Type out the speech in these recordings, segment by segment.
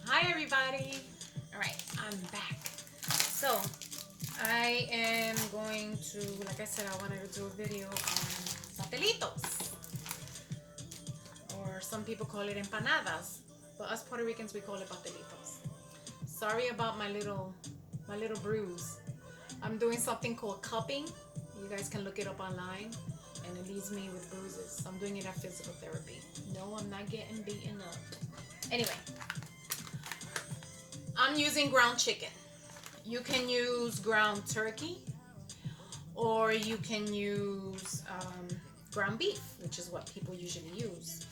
Hi everybody. All right, I'm back. So I am going to, like I said, I wanted to do a video on pastelitos, or some people call it empanadas, but us Puerto Ricans we call it pastelitos. Sorry about my little bruise. I'm doing something called cupping. You guys can look it up online, and it leaves me with bruises. So I'm doing it at physical therapy. No, I'm not getting beaten up. Anyway, I'm using ground chicken. You can use ground turkey, or you can use ground beef, which is what people usually use.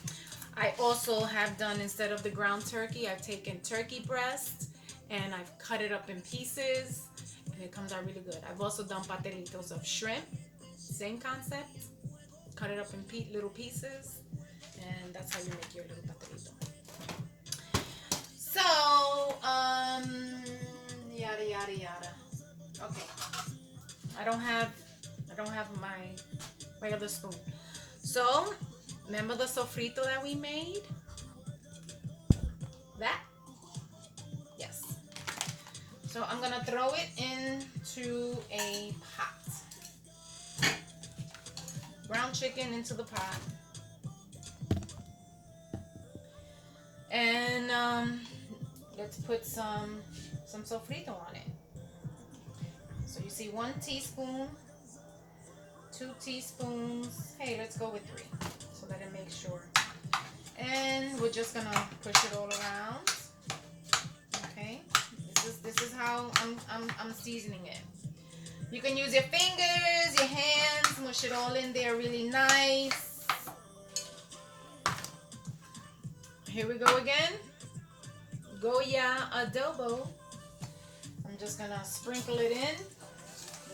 I also have done, instead of the ground turkey, I've taken turkey breast and I've cut it up in pieces, and it comes out really good. I've also done pastelitos of shrimp, same concept. Cut it up in little pieces, and that's how you make your little pastelito. So, yada yada yada. Okay, I don't have my other spoon. So, remember the sofrito that we made? That? Yes. So I'm gonna throw it into a pot. Ground chicken into the pot. And let's put some sofrito on it. So you see 1 teaspoon, 2 teaspoons. Hey, let's go with 3 so that it makes sure. And we're just gonna push it all around. Okay, this is how I'm seasoning it. You can use your fingers, your hands, mush it all in there really nice. Here we go again. Goya adobo. I'm just gonna sprinkle it in.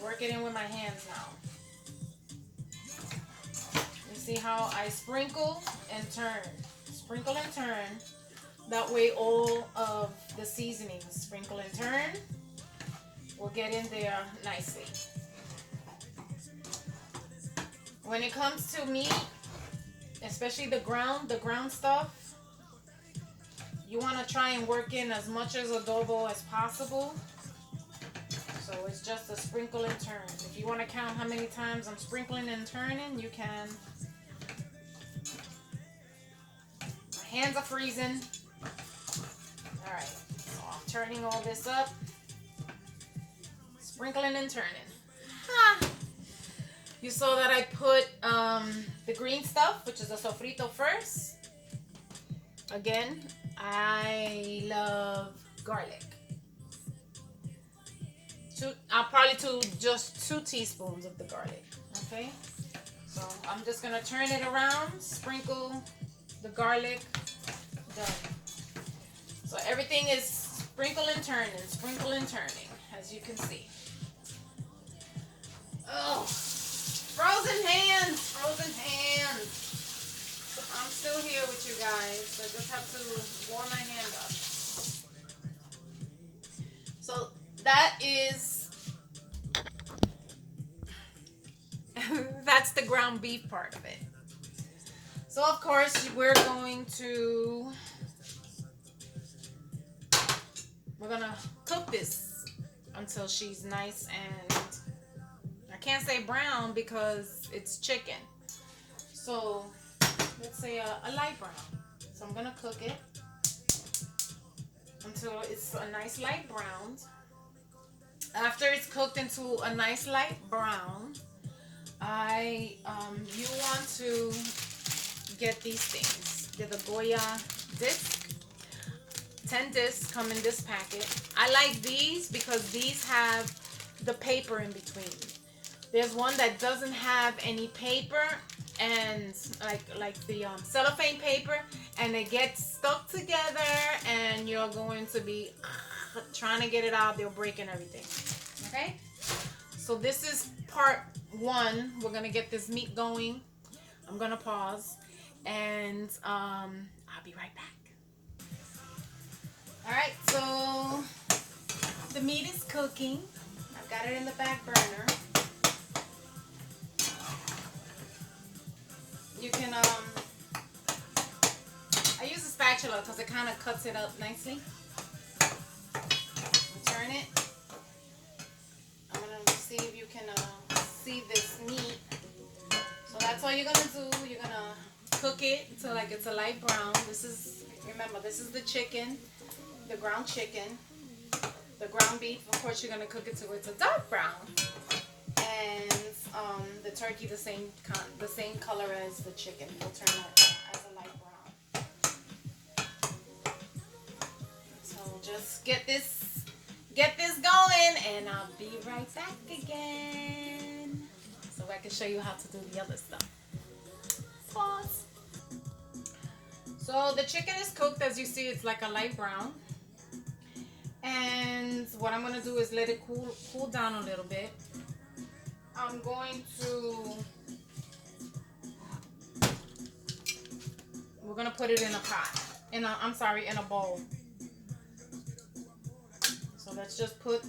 Work it in with my hands now. You see how I sprinkle and turn. Sprinkle and turn. That way all of the seasonings, sprinkle and turn, will get in there nicely. When it comes to meat, especially the ground stuff, you want to try and work in as much as adobo as possible. So it's just a sprinkle and turn. If you want to count how many times I'm sprinkling and turning, you can. My hands are freezing. All right, so I'm turning all this up, sprinkling and turning. You saw that I put the green stuff, which is the sofrito, first. Again, I love garlic. I'll probably do just 2 teaspoons of the garlic. Okay, so I'm just gonna turn it around, sprinkle the garlic, done. So everything is sprinkle and turning, as you can see. Oh, frozen hands. I'm still here with you guys. I just have to warm my hand up. So that is, that's the ground beef part of it. So of course we're gonna cook this until she's nice, and I can't say brown because it's chicken. So let's say a light brown. So I'm gonna cook it until it's a nice light brown. After it's cooked into a nice light brown, you want to get these things. They're the Goya disc. 10 discs come in this packet. I like these because these have the paper in between. There's one that doesn't have any paper, and like the cellophane paper, and it gets stuck together, and you're going to be trying to get it out. They're breaking everything. Okay, so this is part 1. We're gonna get this meat going. I'm gonna pause, and I'll be right back. All right, so the meat is cooking. I've got it in the back burner. You can I use a spatula because it kind of cuts it up nicely. turn it. I'm gonna see if you can see this meat. So that's all you're gonna do. You're gonna cook it until like it's a light brown. This is, remember, this is the chicken, the ground chicken. The ground beef, of course, you're gonna cook it till it's a dark brown, and the turkey the same color as the chicken. We'll turn that as a light brown. So just get this going, and I'll be right back again, so I can show you how to do the other stuff. Pause. So the chicken is cooked. As you see, it's like a light brown. And what I'm gonna do is let it cool down a little bit. I'm going to, we're gonna put it in a pot, in a bowl. So let's just put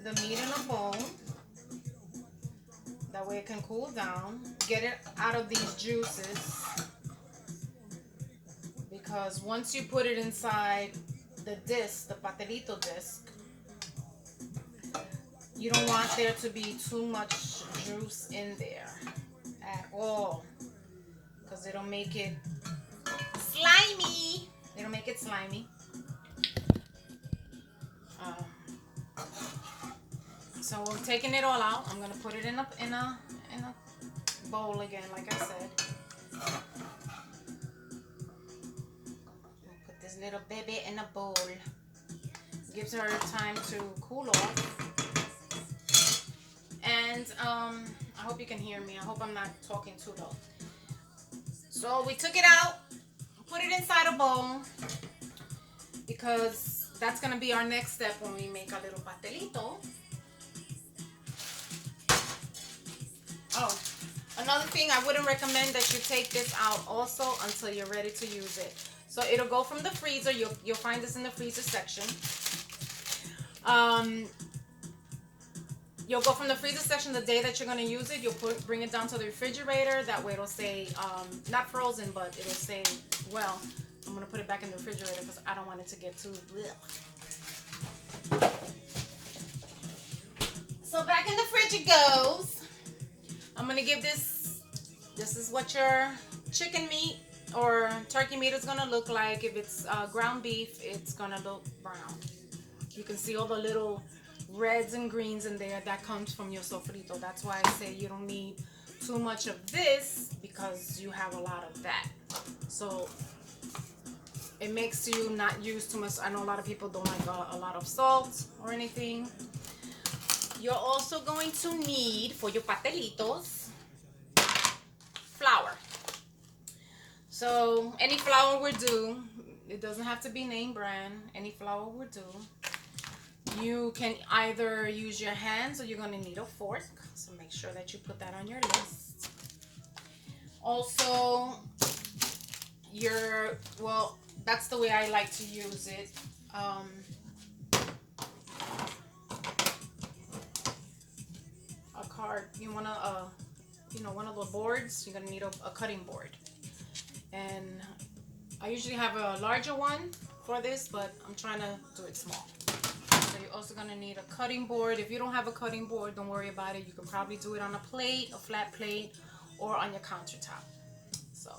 the meat in a bowl. That way it can cool down. Get it out of these juices, because once you put it inside the disc, the pastelito disc, you don't want there to be too much juice in there at all, because it'll make it slimy. It'll make it slimy. So I'm taking it all out. I'm gonna put it in a bowl again, like I said. Put this little baby in a bowl. Gives her time to cool off. And I hope you can hear me. I hope I'm not talking too low. So we took it out, put it inside a bowl, because that's gonna be our next step when we make a little pastelito. Oh, another thing, I wouldn't recommend that you take this out also until you're ready to use it. So it'll go from the freezer. You'll find this in the freezer section. You'll go from the freezer section the day that you're going to use it. You'll bring it down to the refrigerator. That way it'll say, not frozen, but it'll say, well, I'm going to put it back in the refrigerator because I don't want it to get too bleh. So back in the fridge it goes. I'm going to give this is what your chicken meat or turkey meat is going to look like. If it's ground beef, it's going to look brown. You can see all the little reds and greens in there. That comes from your sofrito. That's why I say you don't need too much of this, because you have a lot of that. So it makes you not use too much. I know a lot of people don't like a lot of salt or anything. You're also going to need, for your pastelitos, flour. So any flour will do. It doesn't have to be name brand. Any flour will do. You can either use your hands, or you're going to need a fork. So make sure that you put that on your list. Also, well, that's the way I like to use it. A card, you want to, one of the boards, you're going to need a cutting board. And I usually have a larger one for this, but I'm trying to do it small. So you're also going to need a cutting board. If you don't have a cutting board, don't worry about it. You can probably do it on a plate, a flat plate, or on your countertop. So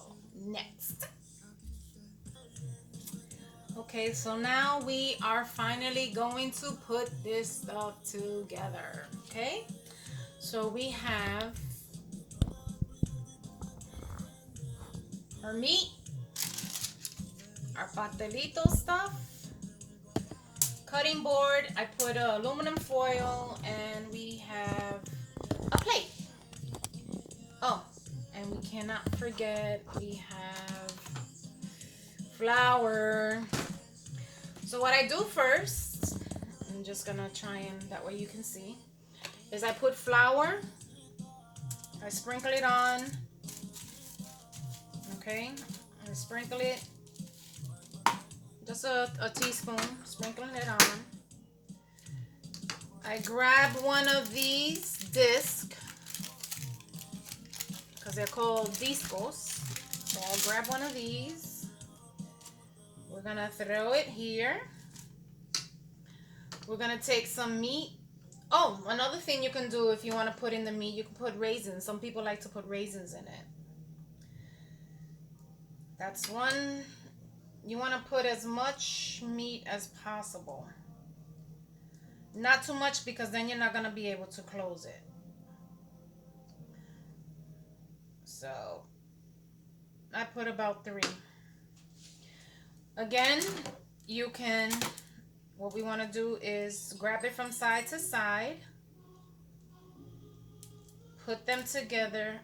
next. Okay, so now we are finally going to put this stuff together. Okay, so we have our meat, our pastelito stuff, cutting board. I put aluminum foil, and we have a plate. Oh, and we cannot forget, we have flour. So what I do first, I'm just gonna try and, that way you can see, is I put flour, I sprinkle it on, okay, I sprinkle it, just a teaspoon, sprinkling it on. I grab one of these discs, because they're called discos. So I'll grab one of these. We're gonna throw it here. We're gonna take some meat. Oh, another thing you can do if you want to put in the meat, you can put raisins. Some people like to put raisins in it. That's one. You want to put as much meat as possible. Not too much because then you're not going to be able to close it. So I put about 3. Again, you can, what we want to do is grab it from side to side, put them together,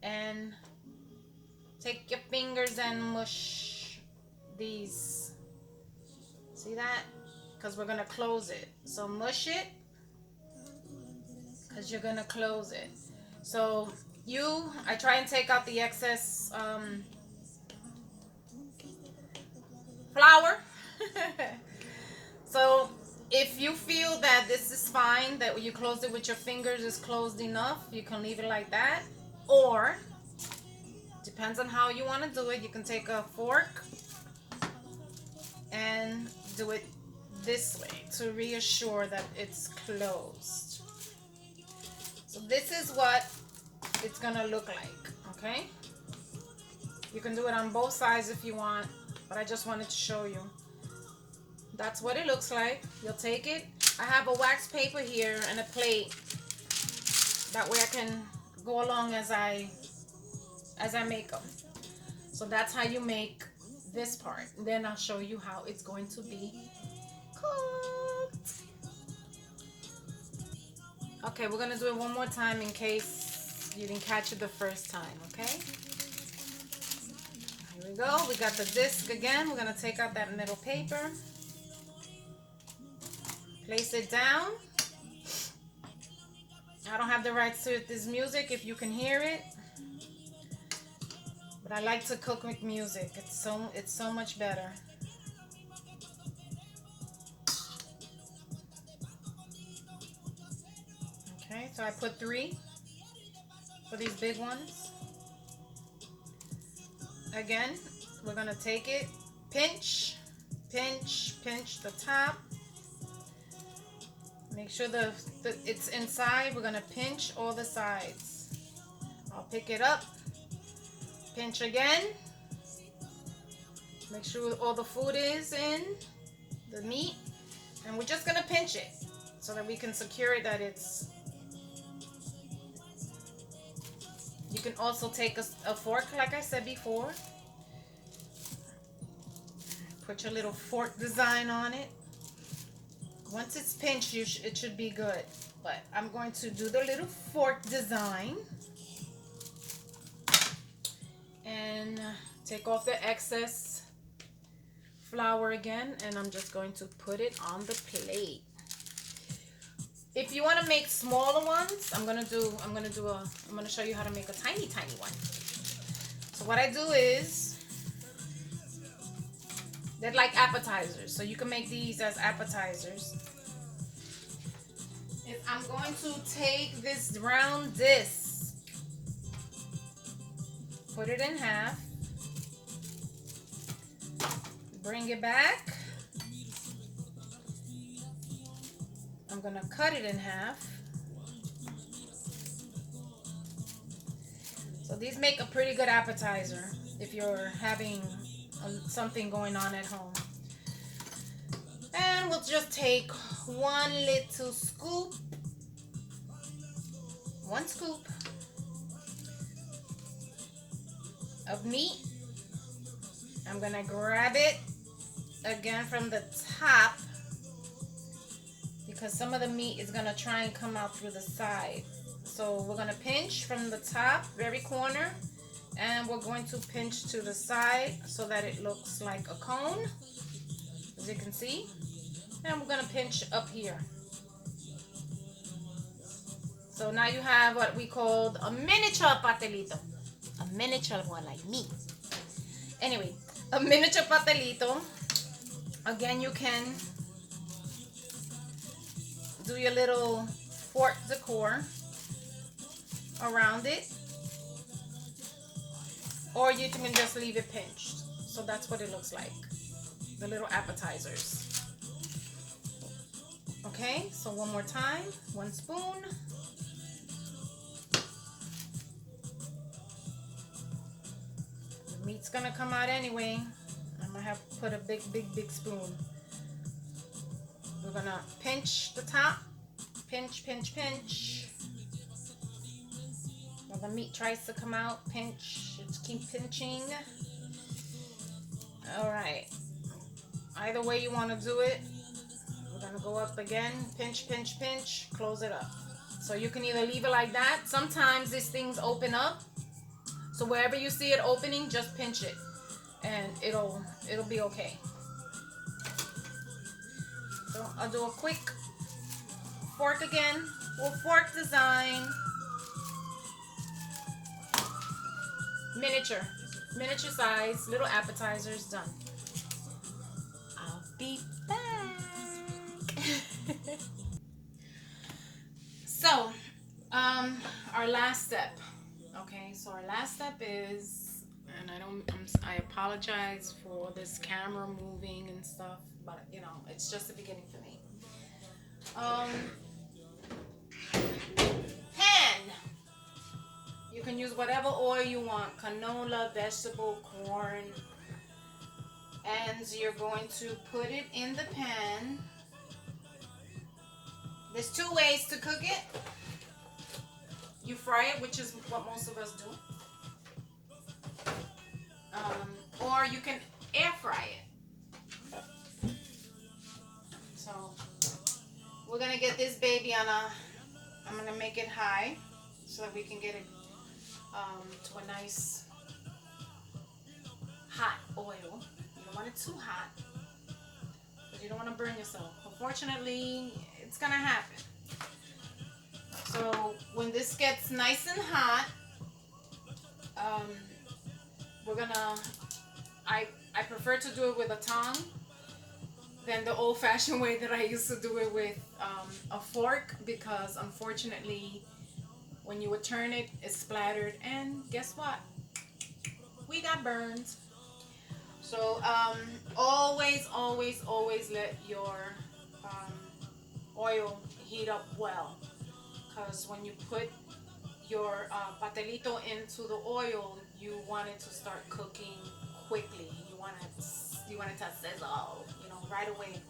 and take your fingers and mush these. See that? Because we're going to close it. So mush it because you're going to close it. So I try and take out the excess flour. So if you feel that this is fine, that you close it with your fingers is closed enough, you can leave it like that. Or, depends on how you want to do it, you can take a fork and do it this way to reassure that it's closed. So this is what it's gonna look like, okay? You can do it on both sides if you want, but I just wanted to show you. That's what it looks like. You'll take it. I have a wax paper here and a plate. That way I can go along as I make them. So that's how you make this part. Then I'll show you how it's going to be cooked. Okay, we're gonna do it one more time in case you didn't catch it the first time, okay? Here we go. We got the disc again. We're gonna take out that middle paper. Place it down. I don't have the rights to this music if you can hear it. But I like to cook with music. It's so much better. Okay, so I put 3 for these big ones. Again, we're gonna take it, pinch, pinch, pinch the top. Make sure it's inside. We're gonna pinch all the sides. I'll pick it up, pinch again. Make sure all the food is in the meat, and we're just gonna pinch it so that we can secure it that it's. You can also take a fork, like I said before. Put your little fork design on it. Once it's pinched, it should be good. But I'm going to do the little fork design. And take off the excess flour again. And I'm just going to put it on the plate. If you want to make smaller ones, I'm gonna show you how to make a tiny one. So what I do is, they're like appetizers, so you can make these as appetizers. I'm going to take this round disc, put it in half, bring it back. I'm gonna cut it in half. So these make a pretty good appetizer if you're having something going on at home. And we'll just take one scoop of meat. I'm gonna grab it again from the top because some of the meat is gonna try and come out through the side. So we're gonna pinch from the top, very corner, and we're going to pinch to the side so that it looks like a cone, as you can see. And we're gonna pinch up here. So now you have what we called a miniature pastelito. A miniature one like me. Anyway, a miniature pastelito. Again, you can do your little fork decor around it, or you can just leave it pinched. So that's what it looks like, the little appetizers. Okay, so one more time, 1 spoon. The meat's gonna come out anyway. I'm gonna have to put a big spoon. We're gonna pinch the top. Pinch, pinch, pinch. While the meat tries to come out, pinch. Just keep pinching. All right. Either way you want to do it, we're gonna go up again. Pinch, pinch, pinch. Close it up. So you can either leave it like that. Sometimes these things open up. So wherever you see it opening, just pinch it, and it'll be okay. So I'll do a quick fork again. Full fork design. Miniature size, little appetizers done. I'll be back. So, our last step. Okay, so our last step is, and I apologize for this camera moving and stuff, but you know, it's just the beginning for me. Pan. You can use whatever oil you want, canola, vegetable, corn, and you're going to put it in the pan. There's 2 ways to cook it. You fry it, which is what most of us do. Or you can air fry it. So we're gonna get this baby on I'm gonna make it high so that we can get it to a nice hot oil. You don't want it too hot because you don't want to burn yourself. Unfortunately, it's gonna happen. So when this gets nice and hot, we're gonna, I prefer to do it with a tongue than the old-fashioned way that I used to do it with a fork, because unfortunately when you would turn it, it splattered, and guess what? We got burned. So always let your oil heat up well, because when you put your pastelito into the oil, you want it to start cooking quickly. You want it to sizzle, you know, right away.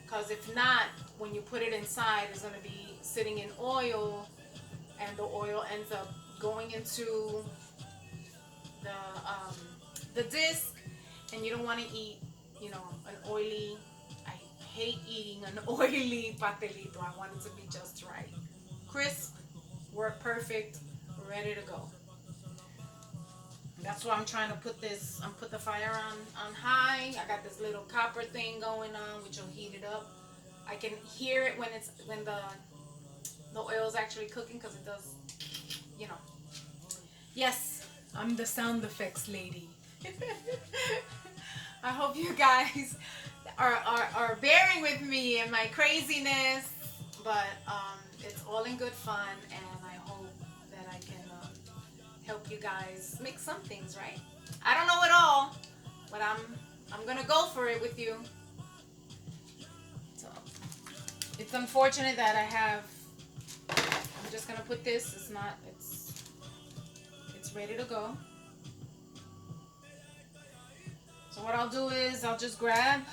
Because if not, when you put it inside, it's going to be sitting in oil, and the oil ends up going into the disc, and you don't want to eat, you know, an oily. I hate eating an oily pastelito. I want it to be just right, crisp, work perfect, ready to go. That's why I'm trying to put this. Put the fire on high. I got this little copper thing going on, which will heat it up. I can hear it when the oil is actually cooking, because it does, you know. Yes, I'm the sound effects lady. I hope you guys are bearing with me and my craziness, but it's all in good fun, and I hope that I can help you guys make some things right. I don't know it all, but I'm gonna go for it with you. So it's unfortunate that I'm just gonna put this. It's ready to go. So what I'll do is I'll grab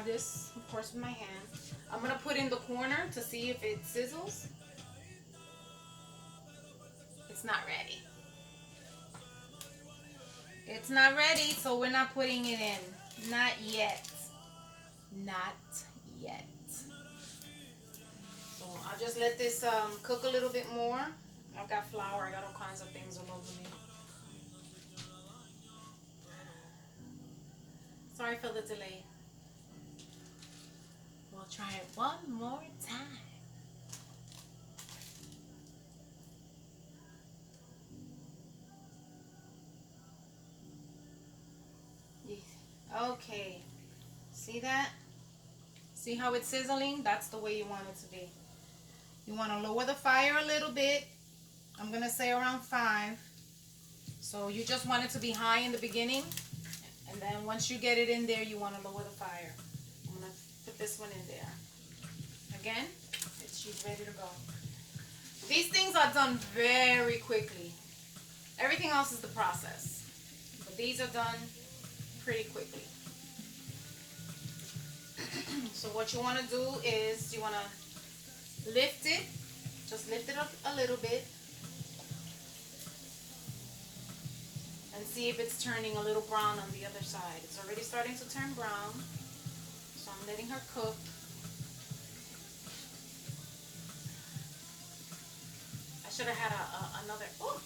this, of course, with my hand. I'm gonna put in the corner to see if it sizzles. It's not ready. It's not ready, so we're not putting it in. Not yet. Not yet. So I'll just let this cook a little bit more. I've got flour. I got all kinds of things all over me. Sorry for the delay. We'll try it one more time. Okay, see that? See how it's sizzling? That's the way you want it to be. You want to lower the fire a little bit. I'm gonna say around 5. So you just want it to be high in the beginning, and then once you get it in there, you want to lower the fire. put this one in there. Again, she's ready to go. These things are done very quickly. Everything else is the process, but these are done pretty quickly. So what you want to do is you want to lift it, just lift it up a little bit and see if it's turning a little brown on the other side. It's already starting to turn brown, so I'm letting her cook. I should have had another. Oh,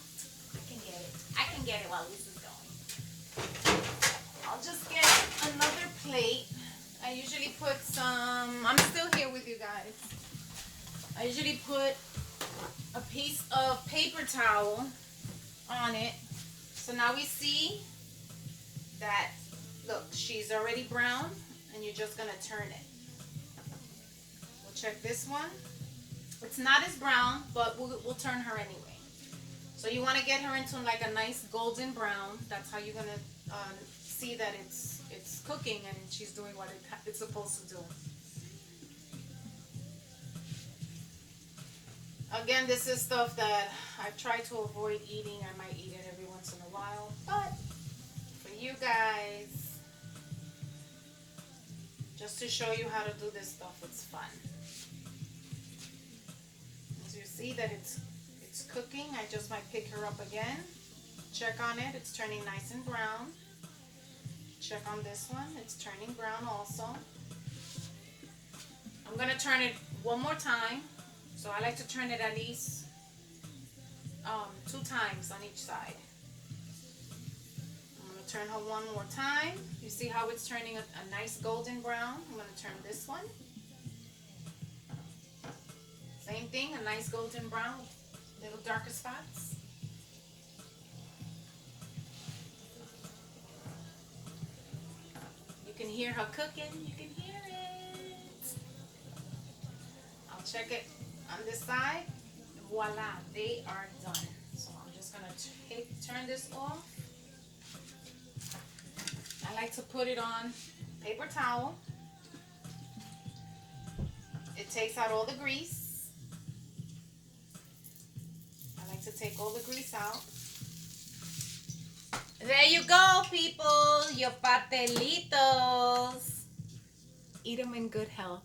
I can get it. I can get it while this is going. I'll just get another plate. I usually put some. I'm still here with you guys. I usually put a piece of paper towel on it. So now we see that, look, she's already brown, and you're just gonna turn it. We'll check this one. It's not as brown, but we'll turn her anyway. So you want to get her into like a nice golden brown. That's how you're gonna see that it's cooking and she's doing what it's supposed to do. Again, this is stuff that I've tried to avoid eating. I might eat it every once in a while, but for you guys, just to show you how to do this stuff, it's fun. As you see that it's cooking, I just might pick her up again, check on it, it's turning nice and brown. Check on this one, it's turning brown also. I'm gonna turn it one more time. So I like to turn it at least 2 times on each side. I'm going to turn her one more time. You see how it's turning a nice golden brown? I'm going to turn this one. Same thing, a nice golden brown, little darker spots. You can hear her cooking. You can hear it. I'll check it on this side. Voila, they are done. So I'm just gonna turn this off. I like to put it on paper towel. It takes out all the grease. I like to take all the grease out. There you go, people. Your pastelitos. Eat them in good health.